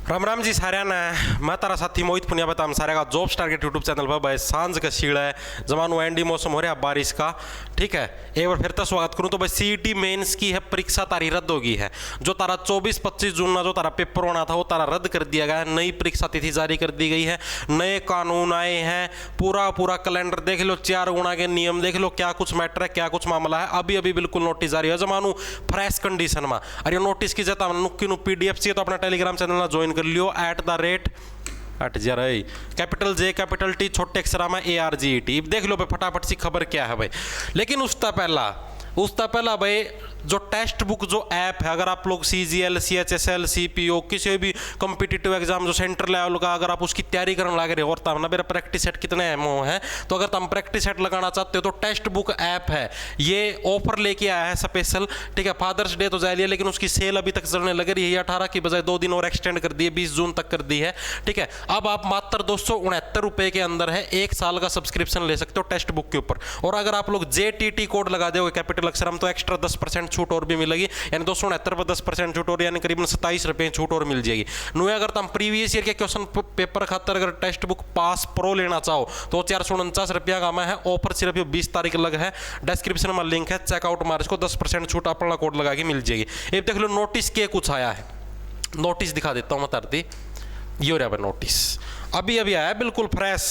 राम राम जी सारे ने मैं तारा साथी मोहित पुनिया बताम सारे का जॉब्स टारगेट यूट्यूब चैनल पर भाई सांझ का शीड़ है जमानो एंडी मौसम हो रहा है बारिश का। ठीक है, एक बार फिर तो स्वागत करूं। तो भाई सीईटी मेंस की है परीक्षा तारी रद्द होगी है। जो तारा 24-25 जून ना जो तारा पेपर होना था वो तारा रद्द कर दिया गया है। नई परीक्षा तिथि जारी कर दी गई है, नए कानून आए हैं, पूरा कैलेंडर देख लो, 4 गुणा के नियम देख लो, क्या कुछ मैटर है, क्या कुछ मामला है। अभी अभी बिल्कुल नोटिस जारी है जमानू फ्रेश कंडीशन में। अरे नोटिस की जता नुक्की नु पीडीएफ चाहिए तो अपना टेलीग्राम चैनल ना ज्वाइन कर लियो @@ कैपिटल J कैपिटल T छोटे अक्षरा में ARGET। देख लो भाई फटाफट सी खबर क्या है भाई। लेकिन उसका पहला भाई जो टेक्स्ट बुक जो ऐप है, अगर आप लोग CGL CHSL CPO किसी भी कॉम्पिटिटिव एग्जाम जो सेंटर लेवल का अगर आप उसकी तैयारी करने लग रहे हो और तब ना मेरा प्रैक्टिस सेट कितने एमओ है, तो अगर तुम प्रैक्टिस सेट लगाना चाहते हो तो टेक्स्ट बुक ऐप है, ये ऑफर लेके आया है स्पेशल। ठीक है, फादर्स डे तो जा लिया लेकिन उसकी सेल अभी तक चलने लग रही है। 18 की बजाय 2 दिन और एक्सटेंड कर दिए, 20 जून तक कर दी है। ठीक है, अब आप मात्र 269 रुपए के अंदर है 1 साल का सब्सक्रिप्शन ले सकते हो टेक्स्ट बुक के ऊपर। और अगर आप लोग JTT कोड लगा दोगे कैपिटल अक्षर में तो एक्स्ट्रा 10% छूट और भी मिलेगी, यानी 269 पर 10% छूट और यानी करीबन 27 रुपए छूट और मिल जाएगी। नुए अगर तुम प्रीवियस ईयर के क्वेश्चन पेपर खातर अगर टेक्स्ट बुक पास प्रो लेना चाहो तो 449 रुपया का है। ऑफर सिर्फ 20 तारीख लग है। डिस्क्रिप्शन में लिंक है, चेकआउट मार इसको, 10% छूट अपना कोड लगा के मिल जाएगी। ये देख लो नोटिस के कुछ आया है, नोटिस दिखा देता हूं मैं तरती। ये हो रहा है नोटिस, अभी अभी आया बिल्कुल फ्रेश,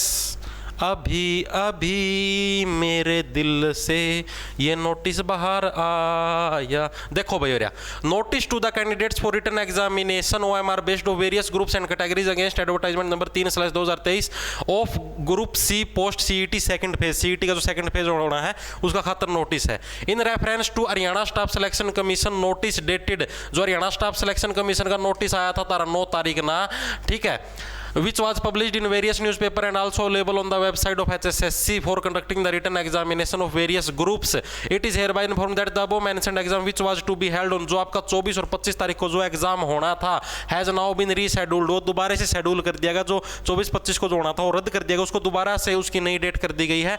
अभी अभी मेरे दिल से ये नोटिस बाहर आया। देखो भाई, notice to the candidates for written examination OMR based of various groups and categories against advertisement number 3/2023 of group C post CET second phase. CET का जो सेकंड फेज होना है उसका खातर नोटिस है। In reference to Haryana staff selection commission notice dated, जो Haryana staff selection commission का notice आया था तारा 9 तारीख ना। ठीक है, which was published in various newspaper and also available on the website of HSSC for conducting the written examination of various groups. It is hereby informed that the above mentioned exam which was to be held on, जो आपका 24 और 25 तारीख को जो exam होना था, has now been rescheduled, वो दोबारा से शेड्यूल कर दिया गया। जो 24-25 को जो होना था वो रद्द कर दिया गया, उसको दोबारा से उसकी नई डेट कर दी गई है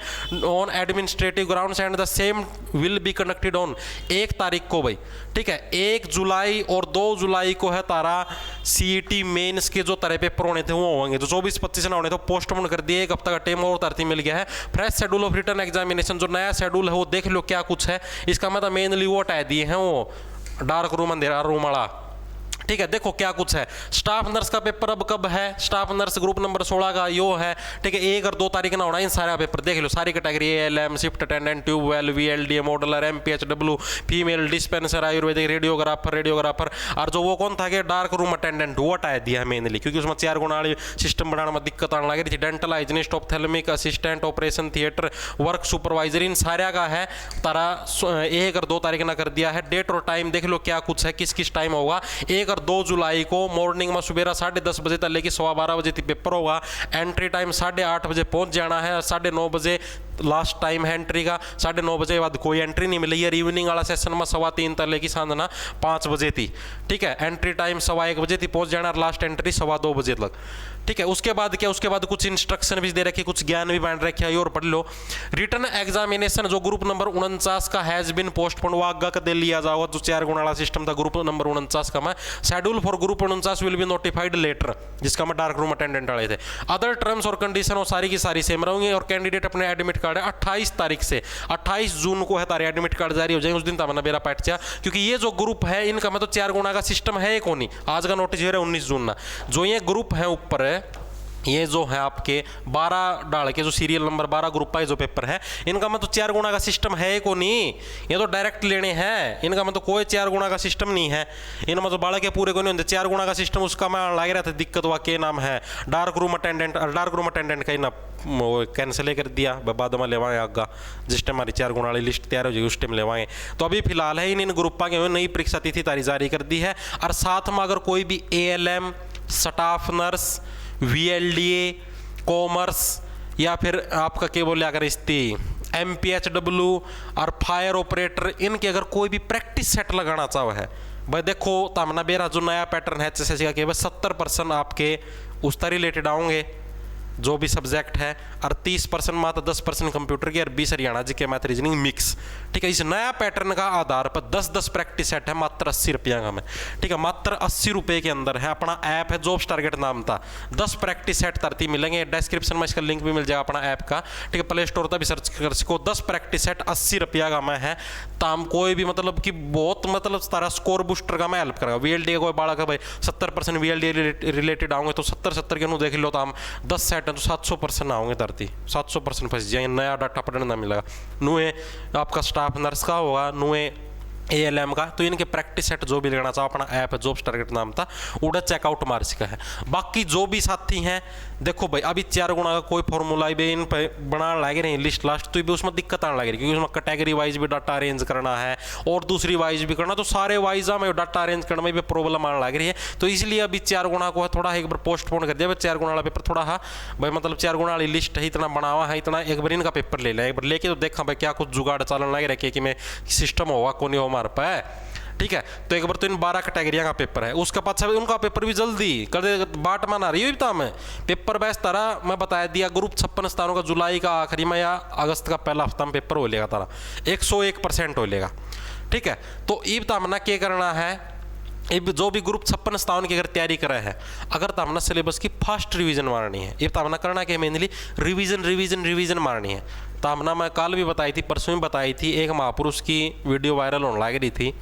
on administrative grounds and the same will be conducted on 1 तारीख को भाई। ठीक है, 1 जुलाई और 2 जुलाई को है तारा CET मेंस के जो तरह पेपर होने थे वो होंगे। जो 24-25 ना होने तो पोस्टपोन कर दिए, 1 हफ्ता का टाइम और तरती मिल गया है। Fresh schedule of return examination, जो नया शेड्यूल है वो देख लो क्या कुछ है। इसका मतलब मेनली वो हटा दिए हैं वो डार्क रूम अंधेरा रूम वाला। ठीक है, देखो क्या कुछ है। स्टाफ नर्स का पेपर अब कब है, स्टाफ नर्स ग्रुप नंबर 16 का यो है। ठीक है, 1 और 2 तारीख ना होना इन सारा पेपर देख लो, सारी category ALM shift attendant tubewell VLD modeller MPHW female dispenser Ayurvedic radiographer और जो वो कौन था कि डार्क रूम अटेंडेंट वो हटाया दिया है मेनली, क्योंकि उसमें 4 गुणा वाली सिस्टम बनाने में दिक्कत आने लगी थी। Dental hygienist ophthalmic assistant operation theatre work supervisor इन सारे का है तारा 1 और 2 तारीख ना कर दिया है। डेट और टाइम देख लो क्या कुछ है, किस किस टाइम होगा। 1 और 2 जुलाई को मॉर्निंग में सुबह 10:30 बजे तक लेके 12:15 बजे तक पेपर होगा। एंट्री टाइम 8:30 बजे पहुंच जाना है, 9:30 बजे लास्ट टाइम है एंट्री का। 9:30 बजे के बाद कोई एंट्री नहीं मिलेगी। और इवनिंग वाला सेशन में 3:15 तक लेके सांझना 5 बजे थी। ठीक है, एंट्री टाइम 1:15 बजे थी पहुंच जाना और लास्ट एंट्री 2:15 बजे तक। ठीक है, उसके बाद क्या, उसके बाद कुछ इंस्ट्रक्शन भी दे रखी, कुछ ज्ञान भी बांट रखे और पढ़ लो। रिटर्न एग्जामिनेशन जो ग्रुप नंबर 49 का हैज बिन पोस्टपोन, वो आगे का दे लिया जाओगा। जो 4 गुणा वाला सिस्टम था ग्रुप नंबर 49 का मैं, schedule for group 49 will be notified later, जिसका मैं डार्क रूम अटेंडेंट वाले थे। अदर टर्म्स और कंडीशन वो सारी की सारी सेम रहेंगे। और कैंडिडेट अपने एडमिट कार्ड है 28 तारीख से 28 जून को है तारे एडमिट कार्ड जारी हो जाएंगे। उस दिन तब मेरा पैट चाह, क्योंकि ये जो ग्रुप है इनका मतलब 4 गुणा का सिस्टम है को नहीं। आज का नोटिस है 19 जून ना, जो ये ग्रुप है ऊपर है ये जो है आपके 12 डाल के जो सीरियल नंबर 12 ग्रुप का जो पेपर है, इनका मतलब 4 गुणा का सिस्टम है को नहीं। ये तो डायरेक्ट लेने हैं, इनका मतलब कोई 4 गुणा का सिस्टम नहीं है। इनमें मतलब बालक के पूरे को नहीं होते 4 गुणा का सिस्टम। उसका मैं लग रहा था दिक्कत हुआ के नाम है dark room attendant, dark room attendant का ही ना वो कैंसिल कर दिया। बाद में लेवाएं आगा, जिस टाइम हमारी 4 गुणा वाली लिस्ट तैयार हो जाएगी उस टाइम लेवाएंगे। तो अभी फिलहाल है इन ग्रुपा के नई परीक्षा तिथि तारीख जारी कर दी है। और साथ में अगर कोई भी ALM staff nurse VLDA commerce या फिर आपका क्या बोले अगर इसकी MPHW और फायर ऑपरेटर, इनके अगर कोई भी प्रैक्टिस सेट लगाना चाहो है भाई, देखो तमना बेरा जो नया पैटर्न है HSSC का केवल 70% आपके उससे रिलेटेड आओगे। जो भी सब्जेक्ट है, और 30% मात्र 10% कंप्यूटर की और 20 हरियाणा जी के मैथ रीजनिंग मिक्स। ठीक है, इस नया पैटर्न का आधार पर 10-10 प्रैक्टिस सेट है, मात्र 80 रुपया का में। ठीक है, मात्र 80 रुपये के अंदर है। अपना ऐप है जॉब्स टारगेट नाम था, 10 प्रैक्टिस सेट तरती मिलेंगे। डिस्क्रिप्शन में इसका लिंक भी मिल जाएगा अपना ऐप का। ठीक है, प्ले स्टोर तक भी सर्च कर सको। 10 प्रैक्टिस सेट 80 रुपया का में है। ताम कोई भी मतलब कि बहुत मतलब सारा स्कोर बूस्टर का मैं हेल्प करेगा। VLD का कोई बालक है भाई 70% VLD रिलेटेड आओगे तो 70 के नु देख लो, तो हम 10 सेट है तो 700% आओगे धरती, 700% फंस जाएंगे। नया डाटा पढ़ने ना मिलेगा। नुए आपका स्टाफ नर्स का होगा, नुए ALM का, तो इनके प्रैक्टिस सेट जो भी लेना चाहो, अपना ऐप है जॉब्स टारगेट नाम था, उड़ा चेकआउट मार सका है। बाकी जो भी साथी हैं देखो भाई, अभी 4 गुणा का कोई फॉर्मूला भी इन पर बनाने लगे रहे लिस्ट लास्ट, तो भी उसमें दिक्कत आने लगी, क्योंकि उसमें कैटेगरी वाइज भी डाटा अरेंज करना है और दूसरी वाइज भी करना, तो सारे वाइज में डाटा अरेंज करने में भी प्रॉब्लम आने लग रही है। तो इसलिए अभी 4 गुणा को थोड़ा एक बार पोस्टपोन कर दिया। 4 गुणा वाला पेपर थोड़ा हाँ भाई, मतलब 4 गुणा वाली लिस्ट है, इतना बनावा है, इतना एक बार इनका पेपर ले लें, एक बार लेके तो देखा भाई क्या कुछ जुगाड़ चलन लगे रखे कि मैं सिस्टम होगा कौन हो हमारे पास। ठीक है, तो एक बार तो इन 12 कैटेगरिया का पेपर है, उसका पाछा उनका पेपर भी जल्दी कर दे, बाट माना रही है मैं पेपर बेस तारा मैं बता दिया। ग्रुप 56 स्थानों का जुलाई का आखिरी में या अगस्त का पहला हफ्ता में पेपर हो लेगा तारा, 101% हो लेगा। ठीक है, तो ये तामना क्या करना है, अब जो भी ग्रुप 56 स्थान की अगर तैयारी करा है, अगर तामना सिलेबस की फास्ट रिवीजन मारनी है, ये तामना करना क्या मेनली रिवीजन मारनी है। तामना मैं कल भी बताई थी, परसों भी बताई थी, एक महापुरुष की वीडियो वायरल होने लग रही थी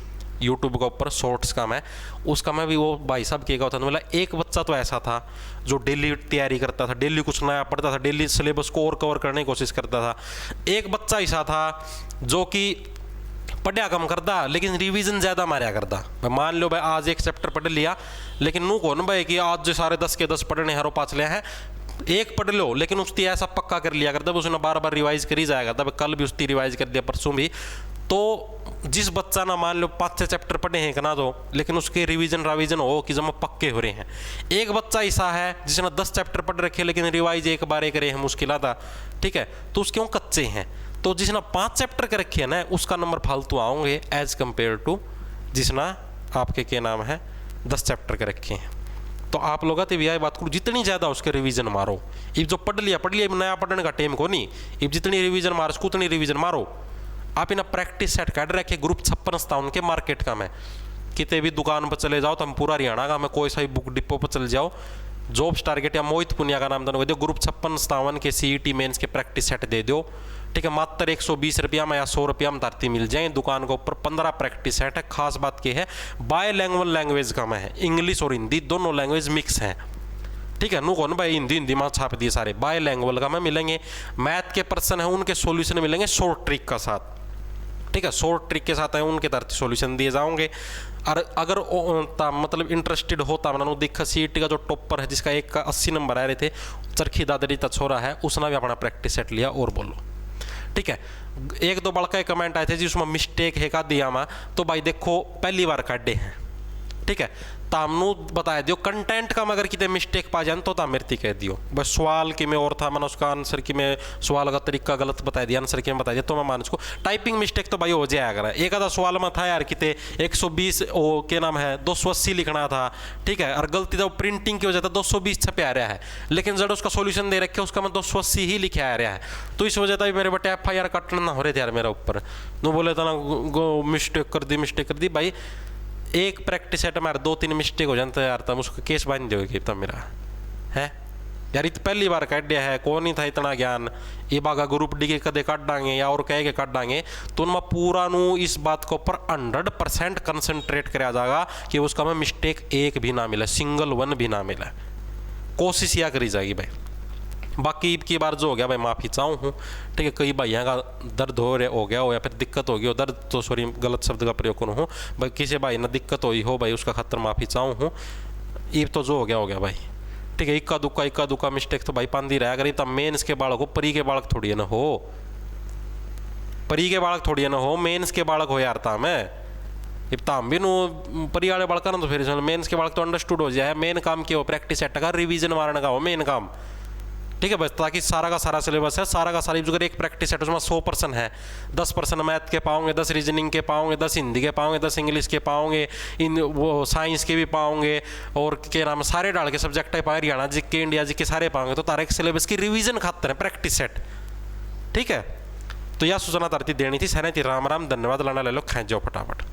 यूट्यूब के ऊपर शॉर्ट्स का, मैं उसका मैं भी वो भाई साहब किया था, बोला एक बच्चा तो ऐसा था जो डेली तैयारी करता था, डेली कुछ नया पढ़ता था, डेली सिलेबस को और कवर करने की कोशिश करता था। एक बच्चा ऐसा था जो कि पढ़िया कम करता लेकिन रिवीजन ज़्यादा मारा करता। मान लो भाई आज एक चैप्टर पढ़ लिया, लेकिन नू कौन भाई कि आज जो सारे 10 के 10 पढ़ने हरो पाँच ले हैं, एक पढ़ लो लेकिन उसकी ऐसा पक्का कर लिया करता, उसने बार बार रिवाइज करी जाएगा था। कल भी उसकी रिवाइज कर दिया, परसों भी। तो जिस बच्चा ना मान लो 5-6 चैप्टर पढ़े हैं ना दो, लेकिन उसके रिवीजन हो कि जब पक्के हो रहे हैं। एक बच्चा ऐसा है जिसने 10 चैप्टर पढ़ रखे लेकिन रिवाइज एक बार करे हैं, मुश्किल आता। ठीक है, तो उसके वो कच्चे हैं। तो जिसने 5 चैप्टर के रखे हैं ना, उसका नंबर फालतू आओगे एज कंपेयर टू जिसना आपके क्या नाम है 10 चैप्टर के रखे हैं। तो आप लोग तो भी बात करो, जितनी ज़्यादा उसके रिवीजन मारो। इब जो पढ़ लिया नया पढ़ने का टाइम को नहीं, इब जितनी रिवीजन मारो उसको उतनी रिवीजन मारो। आप इन्हें प्रैक्टिस सेट काट रखे ग्रुप 56 था उनके मार्केट का। मैं कितने भी दुकान पर चले जाओ, तो हम पूरा हरियाणा का मैं कोई सा भी बुक डिपो पर चले जाओ, जॉब्स टारगेट या मोहित पुनिया का नाम दो, ग्रुप 56 के CET मेंस के प्रैक्टिस सेट दे दो। ठीक है, मात्र 120 रुपया में या 100 रुपया में धरती मिल जाए दुकान के ऊपर। 15 प्रैक्टिस सेट है। खास बात क्या है, बाय लैंग्वेज का में है, इंग्लिश और हिंदी दोनों लैंग्वेज मिक्स हैं। ठीक है, नु कौन भाई हिंदी में छाप दिए सारे, बाय लैंग्वेज का में मिलेंगे। मैथ के पर्सन है उनके सॉल्यूशन मिलेंगे शॉर्ट ट्रिक का साथ। ठीक है, शॉर्ट ट्रिक के साथ है उनके धरती सॉल्यूशन दिए जाओगे। और अगर मतलब इंटरेस्टेड होता मैंने देखा CET का जो टॉपर है जिसका एक का 80 नंबर आ रहे थे, चरखी दादरी का छोरा है, उसने भी अपना प्रैक्टिस सेट लिया। और बोलो ठीक है, 1-2 बड़का कमेंट आए थे जी उसमें मिस्टेक है का दिया मैं, तो भाई देखो पहली बार काटे हैं। ठीक है, तामनु बताया दियो कंटेंट का मगर कितने मिस्टेक पा जाए तो तामेरती कह दियो। बस सवाल की में और था, मैंने उसका आंसर की में सवाल का तरीका गलत बता दिया, आंसर की में बता दिया, तो मैं मान उसको टाइपिंग मिस्टेक तो भाई हो जाए। अगर एक आधा सवाल में था यार कितने 120 ओ क्या नाम है 280 लिखना था। ठीक है, और गलती तो प्रिंटिंग की वजह से 220 छपे आ रहा है, लेकिन जब उसका सोल्यूशन दे रखे उसका मैं 280 ही लिखे आ रहा है। तो इस वजह से मेरे बेटे FIR कटना ना हो रहे थे यार मेरे ऊपर। नो बोले था ना मिस्टेक कर दी भाई। एक प्रैक्टिस सेट हमारे 2-3 मिस्टेक हो जाता है यार, तब उसको केस बन जाएगी तब मेरा है यार। इत पहली बार काट दिया है, कौन नहीं था इतना ज्ञान। ये बागा ग्रुप डी के कदे काट डांगे या और कह के काट डांगे, तो उनमें पूरा नू इस बात के ऊपर 100% कंसंट्रेट कराया जाएगा कि उसका में मिस्टेक एक भी ना मिले, सिंगल वन भी ना मिले। कोशिश यह करी जाएगी भाई। बाकी की बार जो हो गया भाई माफ़ी चाहूँ हूँ। ठीक है, कई भाइयों का दर्द हो गया हो या फिर दिक्कत हो गई हो, दर्द तो सॉरी गलत शब्द का प्रयोग करूँ हूँ भाई, किसी भाई ना दिक्कत हुई हो भाई उसका खतर माफ़ी चाहूँ हूँ। ये तो जो हो गया भाई। ठीक है, इक्का दुक्का मिस्टेक तो भाई पांदी रहा। अगर तब मेंस के बालक हो, परी के बालक थोड़ी है ना हो, परी के बालक थोड़ी है ना हो, मेंस के बालक हो यार। था मैं इब्ताम भी नो परी वाले बालक ना, तो फिर मेंस के बालक तो अंडरस्टूड हो जाए। मेन काम क्या हो, प्रैक्टिस सेट का रिवीजन मारने का हो मेन काम। ठीक है बस, ताकि सारा का सारा सिलेबस है, सारा का सारी अगर एक प्रैक्टिस सेट उसमें 100% है, 10% मैथ के पाओगे, 10 रीजनिंग के पाओगे, 10 हिंदी के पाओगे, 10 इंग्लिश के पाओगे, इन वो साइंस के भी पाओगे, और क्या नाम है सारे डाल के सब्जेक्ट पाए, हरियाणा जी के, इंडिया जी के सारे पाओगे, तो तारा एक सिलेबस की रिविजन खातर है प्रैक्टिस सेट। ठीक है, तो यह सूचना तारती देनी थी। सहने थी। राम राम, धन्यवाद। लाना ले लो, खेच जाओ फटाफट।